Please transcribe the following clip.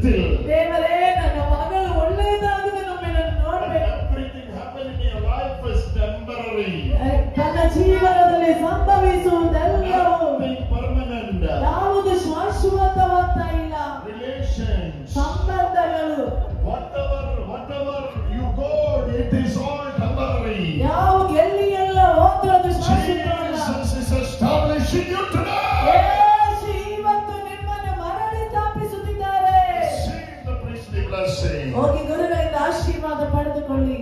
still. ದೇವರೇ ನನ್ನ ಮಗಳು ಒಳ್ಳೆಯದಾಗಿದೆ ನಮ್ಮನ್ನು ನೋಡಬೇಕು. Everything happening in your life is temporary. ತನ್ನ ಜೀವನದಲ್ಲಿ ಸಂಭವಿಸುವುದೆಲ್ಲವೂ Permanent. ಯಾವುದು ಶಾಶ್ವತವಾದ ಇಲ್ಲ. Relations. ಸಂಬಂಧಗಳು. Whatever you go, it is all temporary. ಯಾವ ಎಲ್ಲಿಯೆಲ್ಲ ಹೋದ್ರೂ ಅದು ಶಾಶ್ವತವಲ್ಲ. Jesus is establishing you today. ಯೇಸು ಇವತ್ತು ನಿಮ್ಮನ್ನು ಮರಳಿ ಸ್ಥಾಪಿಸುತ್ತಿದ್ದಾರೆ. Receive the priestly blessing. ಹೋಗಿ ಗುರುಗಳಿಂದ ಆಶೀರ್ವಾದ ಪಡೆದುಕೊಳ್ಳಿ.